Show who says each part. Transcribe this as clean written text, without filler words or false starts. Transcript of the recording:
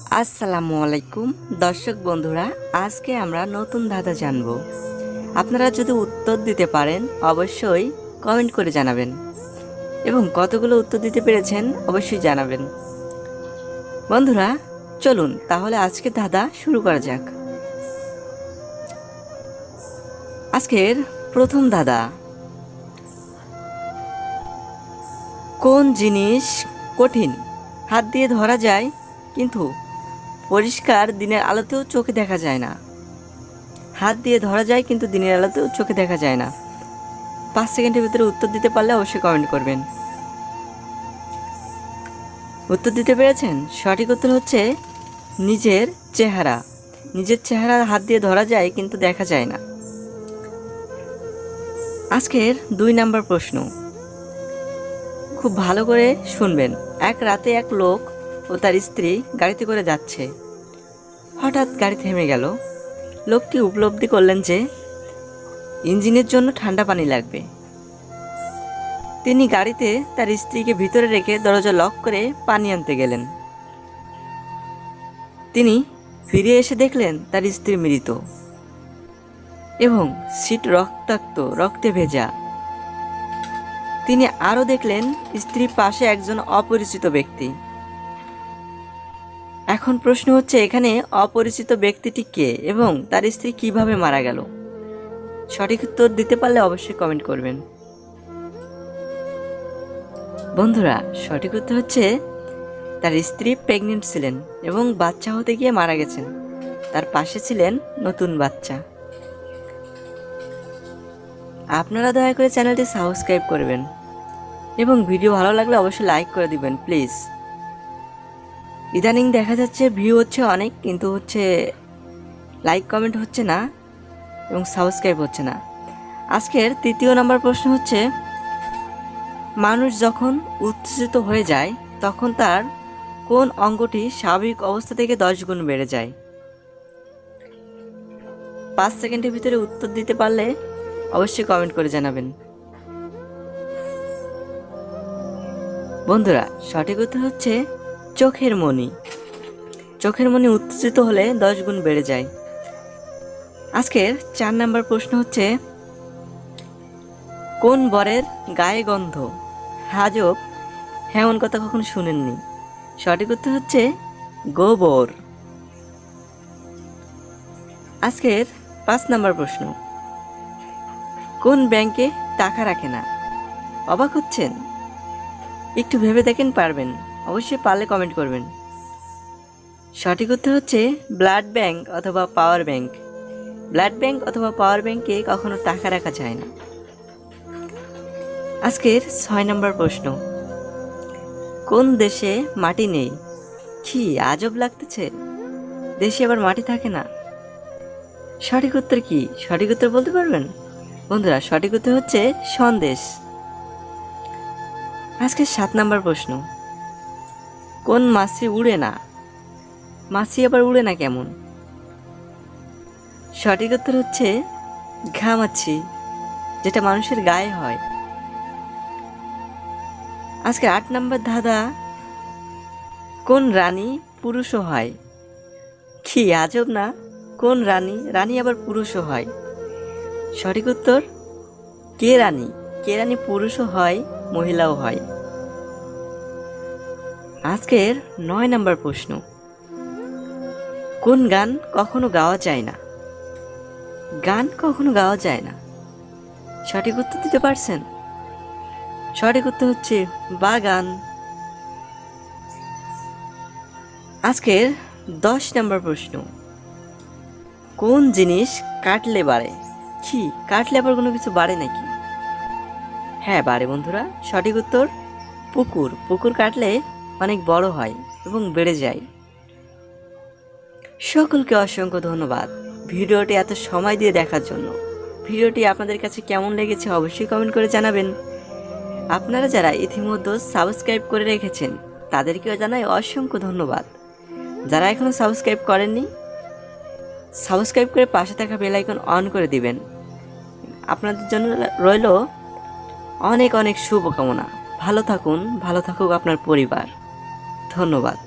Speaker 1: আসসালামু আলাইকুম দর্শক বন্ধুরা, আজকে আমরা নতুন ধাঁধা জানব। আপনারা যদি উত্তর দিতে পারেন অবশ্যই কমেন্ট করে জানাবেন এবং কতগুলো উত্তর দিতে পেরেছেন অবশ্যই জানাবেন। বন্ধুরা চলুন তাহলে আজকে ধাঁধা শুরু করা যাক। আজকের প্রথম ধাঁধা, কোন জিনিস কঠিন, হাত দিয়ে ধরা যায় কিন্তু পরিষ্কার দিনের আলোতেও চোখে দেখা যায় না? হাত দিয়ে ধরা যায় কিন্তু দিনের আলোতেও চোখে দেখা যায় না। 5 সেকেন্ডের ভিতরে উত্তর দিতে পারলে অবশ্যই কমেন্ট করবেন। উত্তর দিতে পেরেছেন? সঠিক উত্তর হচ্ছে নিজের চেহারা। নিজের চেহারা হাত দিয়ে ধরা যায় কিন্তু দেখা যায় না। আজকের 2 নাম্বার প্রশ্ন, খুব ভালো করে শুনবেন। এক রাতে এক লোক ও তার স্ত্রী গাড়িতে করে যাচ্ছে। হঠাৎ গাড়ি থেমে গেল। লোকটি উপলব্ধি করলেন যে ইঞ্জিনের জন্য ঠান্ডা পানি লাগবে। তিনি গাড়িতে তার স্ত্রীকে ভিতরে রেখে দরজা লক করে পানি আনতে গেলেন। তিনি ফিরে এসে দেখলেন তার স্ত্রী মৃত এবং সিট রক্তাক্ত, রক্তে ভেজা। তিনি আরও দেখলেন স্ত্রীর পাশে একজন অপরিচিত ব্যক্তি। এখন প্রশ্ন হচ্ছে, এখানে অপরিচিত ব্যক্তিটি কে এবং তার স্ত্রী কিভাবে মারা গেল? সঠিক উত্তর দিতে পারলে অবশ্যই কমেন্ট করবেন। বন্ধুরা সঠিক উত্তর হচ্ছে তার স্ত্রী প্রেগনেন্ট ছিলেন এবং বাচ্চা হতে গিয়ে মারা গেছেন। তার পাশে ছিলেন নতুন বাচ্চা। আপনারা দয়া করে চ্যানেলটি সাবস্ক্রাইব করবেন এবং ভিডিও ভালো লাগলে অবশ্যই লাইক করে দিবেন প্লিজ। ইদানিং দেখা যাচ্ছে ভিউ হচ্ছে অনেক, কিন্তু লাইক কমেন্ট হচ্ছে না এবং সাবস্ক্রাইব হচ্ছে না। আজকের 3 নাম্বার প্রশ্ন হচ্ছে, মানুষ যখন উত্তেজিত হয়ে যায় তখন তার কোন অঙ্গটি স্বাভাবিক অবস্থা থেকে 10 গুণ বেড়ে যায়? 5 সেকেন্ডের ভিতরে উত্তর দিতে পারলে অবশ্যই কমেন্ট করে জানাবেন। বন্ধুরা সঠিক উত্তর হচ্ছে চোখের মণি। চোখের মণি উত্তেজিত হলে 10 গুণ বেড়ে যায়। আজকের 4 নাম্বার প্রশ্ন হচ্ছে, কোন বরের গায়ে গন্ধ? আজব, এমন কথা কখনো শুনেননি। সঠিক উত্তর হচ্ছে গোবর। আজকের 5 নাম্বার প্রশ্ন, কোন ব্যাংকে টাকা রাখে না? অবাক হচ্ছেন? একটু ভেবে দেখেন, পারবেন। অবশ্যই পারলে কমেন্ট করবেন। সঠিক উত্তর হচ্ছে ব্লাড ব্যাংক অথবা পাওয়ার ব্যাংক। ব্লাড ব্যাংক অথবা পাওয়ার ব্যাংকে কখনো টাকা রাখা যায় না। আজকের 6 নাম্বার প্রশ্ন, কোন দেশে মাটি নেই? কি আজব লাগতেছে, দেশে আবার মাটি থাকে না? সঠিক উত্তর কি? সঠিক উত্তর বলতে পারবেন? বন্ধুরা সঠিক উত্তর হচ্ছে সন্দেশ। আজকের 7 নাম্বার প্রশ্ন, কোন মাছি উড়ে না? মাছি আবার উড়ে না কেমন? সঠিক উত্তর হচ্ছে ঘামাচি, যেটা মানুষের গায়ে হয়। আজকে 8 নাম্বার ধাঁধা, কোন রানী পুরুষও হয়? কি আজব না, কোন রানী? রানী আবার পুরুষও হয়। সঠিক উত্তর কে রানী। কে রানী পুরুষও হয়, মহিলাও হয়। আজকের 9 নাম্বার প্রশ্ন, কোন গান কখনো গাওয়া যায় না? গান কখনো গাওয়া যায় না। সঠিক উত্তর দিতে পারছেন? সঠিক উত্তর হচ্ছে বাগান। আজকের 10 নাম্বার প্রশ্ন, কোন জিনিস কাটলে বাড়ে? কি কাটলে আবার কোনো কিছু বাড়ে নাকি? হ্যাঁ বাড়ে বন্ধুরা। সঠিক উত্তর পুকুর। পুকুর কাটলে অনেক বড় হয় এবং বেড়ে যায়। সকলকে অসংখ্য ধন্যবাদ ভিডিওটি এত সময় দিয়ে দেখার জন্য। ভিডিওটি আপনাদের কাছে কেমন লেগেছে অবশ্যই কমেন্ট করে জানাবেন। আপনারা যারা ইতিমধ্যে সাবস্ক্রাইব করে রেখেছেন তাদেরকেও জানাই অসংখ্য ধন্যবাদ। যারা এখনও সাবস্ক্রাইব করেননি, সাবস্ক্রাইব করে পাশে থাকা বেল আইকন অন করে দিবেন। আপনাদের জন্য রইল অনেক অনেক শুভকামনা। ভালো থাকুন, ভালো থাকুক আপনার পরিবার। ধন্যবাদ।